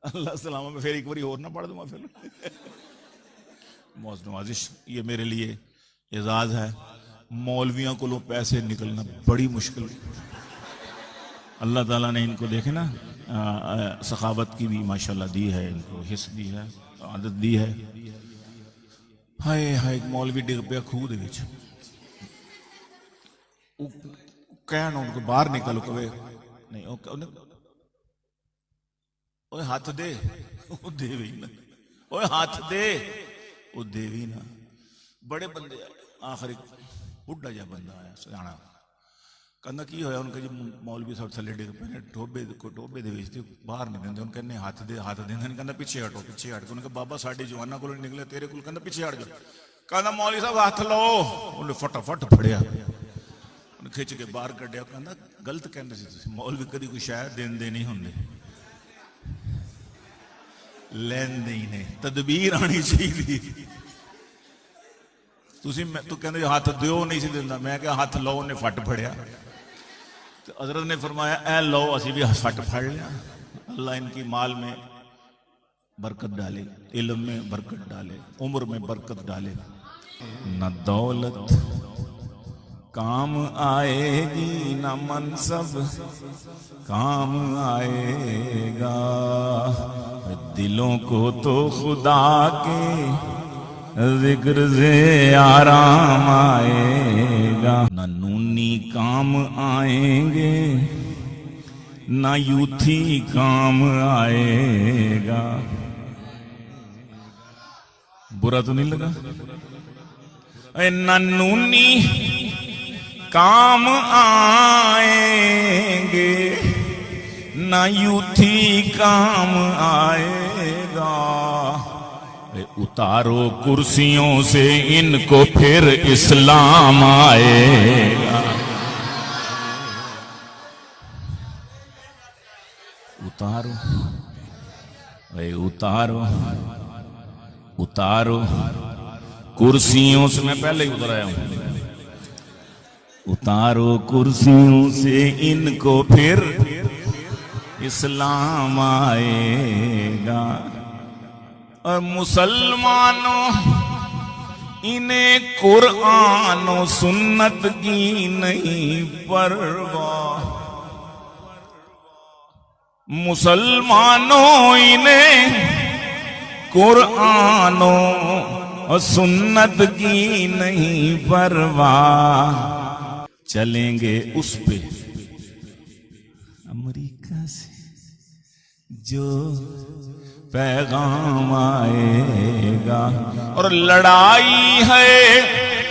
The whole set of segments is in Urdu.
اللہ سلامہ میں پھر ایک باری اور نہ پڑھ دوں پھر موز نوازش یہ میرے لیے اعزاز ہے. مولویوں کو لو پیسے نکلنا بڑی مشکل. اللہ تعالیٰ نے ان کو دیکھے نا سخاوت کی بھی ماشاءاللہ دی ہے, ان کو حس دی ہے, عادت دی ہے. ہائے ہائے ایک مولوی ڈگ پیا کھوہ دے وچ, کہنا ان کو باہر نکلو کوے نہیں اوے ہاتھ دے, وہ دے بھی نا, اوے ہاتھ دے, وہ دے بھی نا. بڑے بندے آئے, آخر ایک بڈھا جا بندہ آیا سیاںا, کہنا کی ہویا, ان کا جب مولوی صاحب تھلے ڈگ پے ٹوبے دے وچ باہر نہیں دیندے, ان کہنے ہاتھ دے کہنا پیچھے ہٹو پیچھے ہٹ کے, ان کہ بابا ساڈے جواناں کولوں نکلے تیرے کول, کہنا پیچھے ہٹ جا, کہنا مولوی صاحب ہاتھ لو, انہیں فٹافٹ پھڑیا, انہیں کھچ کے باہر کڈیا. کہنا غلط کہندے سی تسی, مولوی کدی کوئی شے دیندے نہیں ہوندے, لیندے ہی نہیں, تدبیر آنی چاہیے. تو کہندے ہاتھ دیو نہیں سی دیندا, میں کہ ہاتھ لو, انہیں فٹ پھڑیا. حضرت نے فرمایا اے لو, اسی بھی فٹ پھڑ لیا. اللہ ان کی مال میں برکت ڈالے, علم میں برکت ڈالے, عمر میں برکت ڈالے. نہ دولت کام آئے گی, نہ منصب کام آئے گا, دلوں کو تو خدا کے ذکر سے آرام آئے گا. نہ نونی کام آئیں گے, نہ یوتھی کام آئے گا. برا تو نہیں لگا؟ نہ نونی کام آئیں گے, نہ یوتھی کام آئے گا. اتارو کرسیوں سے ان کو, پھر اسلام آئے گا. اتارو اے اتارو, اتارو کرسیوں سے, میں پہلے ہی اتر آیا ہوں. اتارو کرسیوں سے ان کو, پھر اسلام آئے گا. اور مسلمانوں انہیں قرآن و سنت کی نہیں پرواہ, مسلمانوں انہیں قرآن و سنت کی نہیں پرواہ. چلیں گے اس پہ امریکہ سے جو پیغام آئے گا. اور لڑائی ہے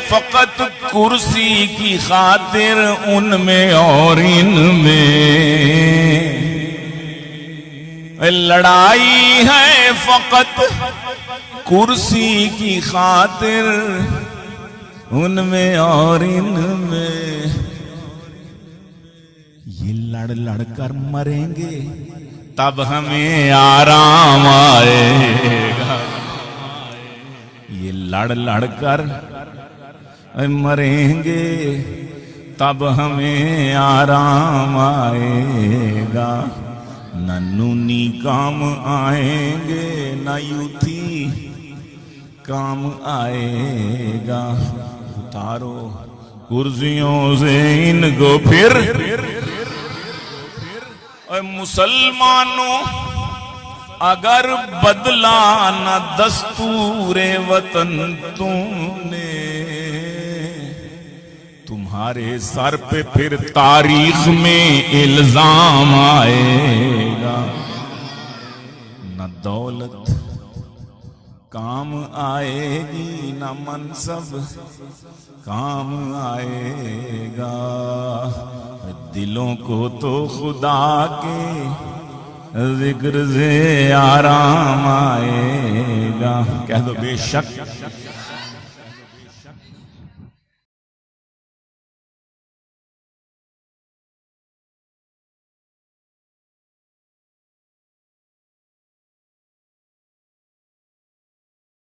فقط کرسی کی خاطر, ان میں اور ان میں. لڑائی ہے فقط کرسی کی خاطر, ان میں اور ان میں. یہ لڑ لڑ کر مریں گے, تب ہمیں آرام آئے گا. یہ لڑ لڑ کر مریں گے, تب ہمیں آرام آئے گا. نہ نونی کام آئیں گے, نہ یوتھی کام آئے گا. اتارو کرسیوں سے ان کو, پھر اے مسلمانوں اگر بدلا نہ دستور وطن تم نے, تمہارے سر پہ پھر تاریخ میں الزام آئے گا. نہ دولت کام آئے گی, نہ منصب کام آئے گا. دلوں کو تو خدا کے ذکر سے آرام آئے گا. کہہ دو بے شک